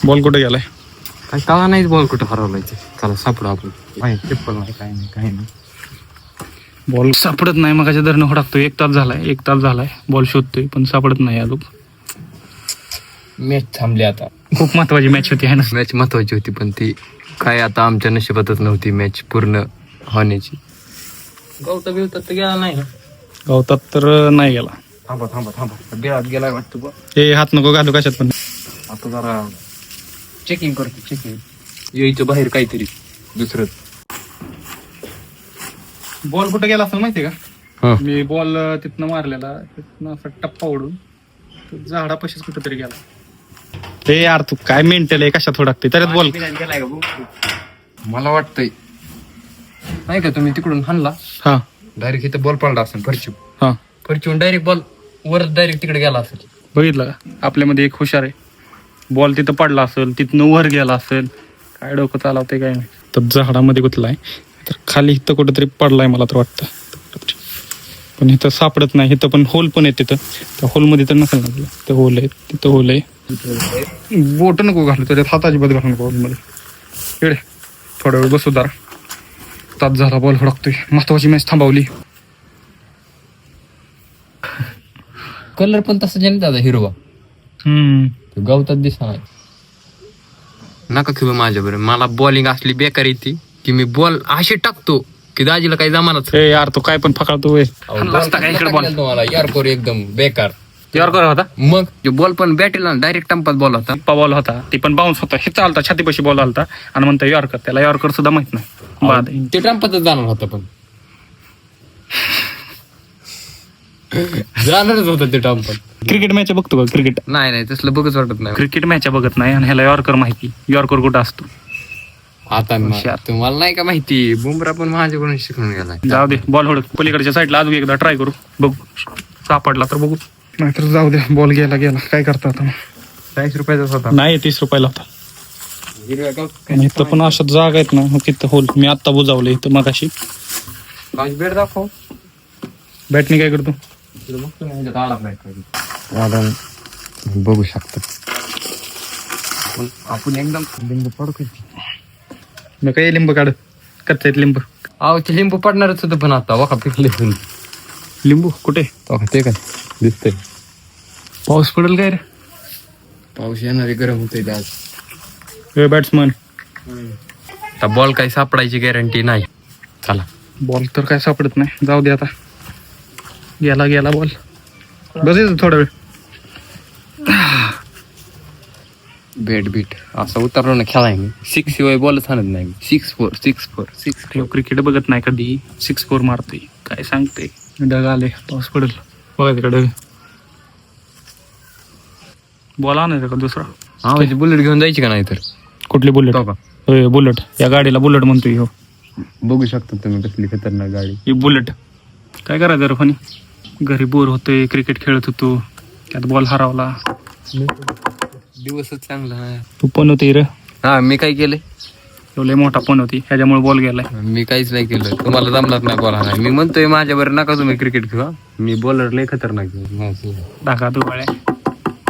Ball कुठे गेलाय? काय कळा नाही बॉल कुठं हरवलाय ते. चला सापडू आपण. चप्पल नाही काय नाही. बॉल सापडत नाही, मग धरणं हुडकतोय. 1 तास झालाय बॉल शोधतोय पण सापडत नाही अजून. मॅच थांबली आता. खूप महत्वाची मॅच होती है ना. मॅच महत्वाची होती पण ती काय आता आमच्या नशिबातच नव्हती मॅच पूर्ण होण्याची. गवता बिवतात तर गेला नाही. गवतात तर नाही गेला. थांबा बिळात गेलाय वाटतं बा. हे हात नको घालू कशात पण. आता जरा चेकिंग करतो. यायचं बाहेर काहीतरी दुसरं. बॉल कुठे गेला असं माहितीये का? हा. मी बॉल तिथनं मारलेला, तिथनं असा टप्पा ओढून झाडापाशीच कुठेतरी गेला. ते यार तू काय मेंटल आहे, कशात हुडकते त्याच्यात बॉल. मला वाटतंय नाही का तुम्ही तिकडून हाणला हा डायरेक्ट इथं बॉल पडला असेल हा फरचून डायरेक्ट बॉल वर डायरेक्ट तिकडे गेला असेल. बघितलं का? आपल्यामध्ये एक हुशार आहे. बॉल तिथं पडला असेल, तिथनं वर गेला असेल, काय डोकं चालवते काय नाही. तर झाडामध्ये गुतलाय, तर खाली इथं कुठेतरी पडलाय मला तर वाटतं. पण इथं सापडत नाही. इथं पण होल पण आहे, तिथं त्या होलमध्ये तर नसेल ना. तिथं होल आहे, तिथं होल आहे. बोट नको घालू त्याच्यात, हात अजिबात घालू नको होलमध्ये. इकडे थोडा वेळ बसू दार. तास झाला बॉल हुडकतोय. महत्वाची मॅच थांबवली. कलर पण तसं नाही दादा हिरवा. गवतात दिसा नाही. नका खेळू माझ्या बरोबर. मला बॉलिंग असली बेकार येते की मी बॉल असे टाकतो की दाजीला काही जमानच. हे यार तू काय पण फकाळतो. तुम्हाला यार एकदम बेकार यॉर्कर होता. मग जो बॉल पण बॅटीला डायरेक्ट टंपात बॉल होता. बॉल होता ती पण बाउन्स होता. हे चालता छातीपाशी बॉल आलता आणि म्हणता यॉर्कर. त्याला यॉर्कर सुद्धा माहित नाही. बाद आहे. ते टंपातच जाणार होतं पण जाणारच होतं ते टंपात. क्रिकेट मॅच बघतो का? क्रिकेट नाही तसलं बघच वाटत नाही. क्रिकेट मॅच बघत नाही आणि ह्याला यॉर्कर माहिती. यॉर्कर कुठं असतो आता तुम्हाला नाही का माहिती. बुमरा पण माझ्याकडून शिकून गेलाय. जाऊ दे बॉल हुडक. पलीकडच्या साईडला अजून एकदा ट्राय करू. बघू सापडला तर बघू, नाहीतर जाऊ दे. बॉल गेला काय करता आता. 40 रुपयाचा होता. नाही 30 रुपयाला होता. इथं पण अशा जागा आहेत ना. तिथं होल मी आत्ता बुजावले इथं मगाशी. बेट दाखव. बॅटनी काय करतो बघू शकतो आपण एकदम लिंबू पडू. मग काय लिंब काढ. कच्चा आहेत लिंब. अहो ते लिंबू पडणारच होतं पण आता वखा पिकले. लिंबू कुठे? ते काय दिसतंय. पाऊस पडेल काय रे? पाऊस येणारे गरम होते आज. बॅट्समन बॉल काही सापडायची गॅरंटी नाही. चला बॉल तर काय सापडत नाही. जाऊ दे आता. गेला बॉल. बसायचं थोडा वेळ. बीट असं उतरलो ना खेळाय मी. 6 शिवाय बॉलच आणत नाही. 6-4 क्रिकेट बघत नाही कधी. 6-4 मारतोय. काय सांगते. ढग आले, पाऊस पडेल. बघा तिकडे बॉल आणायचा का दुसरा? हा म्हणजे बुलेट घेऊन जायची का नाही तर. कुठली बुलेट? बुलेट. या गाडीला बुलेट म्हणतोय. हो बघू शकता तुम्ही कसली खतरनाक गाडी ही बुलेट. काय करायचं रे फनी? घरी बोर होतोय. क्रिकेट खेळत होतो, त्यात बॉल हरवला. दिवसच चांगला. तू पण होती रे. हा मी काय केलंय? लय मोठा पण होती, ह्याच्यामुळे बॉल गेलाय. मी काहीच नाही केलं. तुम्हाला जमलाच नाही बॉल नाही. मी म्हणतोय माझ्यावर नका तुम्ही क्रिकेट खेळा. मी बॉलर लय खतरनाक धागा दुबाळ्या.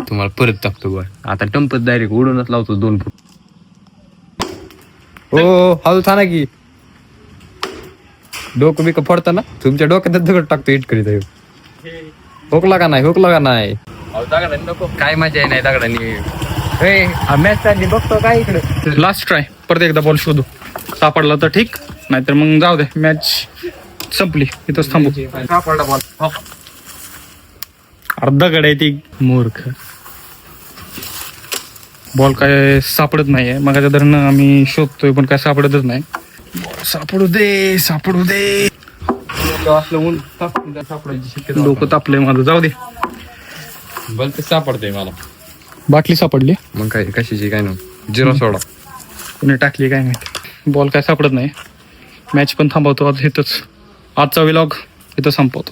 तुम्हाला परत टाकतो बॉल. आता टंपच डायरेक्ट उडूनच लावतो 2 फूट. हो हळू थाना की डोकं बिकं फोडता ना. तुमच्या डोक्यात दगड टाकतो. इट करीत हुकला का नाही. काय मजा आहे नाही दगडांनी. मॅच चालली बघतो काय इकडे. Last try. परत एकदा बॉल शोधू. सापडला तर ठीक, नाहीतर मग जाऊ दे. मॅच संपली. इथंच थांबू. सापडला बॉल. अर्धा गड आहे ती. मूर्ख. बॉल काय सापडत नाहीये. मगाच्या धरणं आम्ही शोधतोय पण काय सापडतच नाही. सापडू दे. डोकं तापलंय माझं. जाऊ दे. बॉल ते सापडतंय मला. बाटली सापडली. मग काय कशाची काय नाही. 0 सोडा. कोणी टाकली काय माहिती. बॉल काय सापडत नाही. मॅच पण थांबवतो आज इथंच. आजचा व्लॉग इथं संपवतो.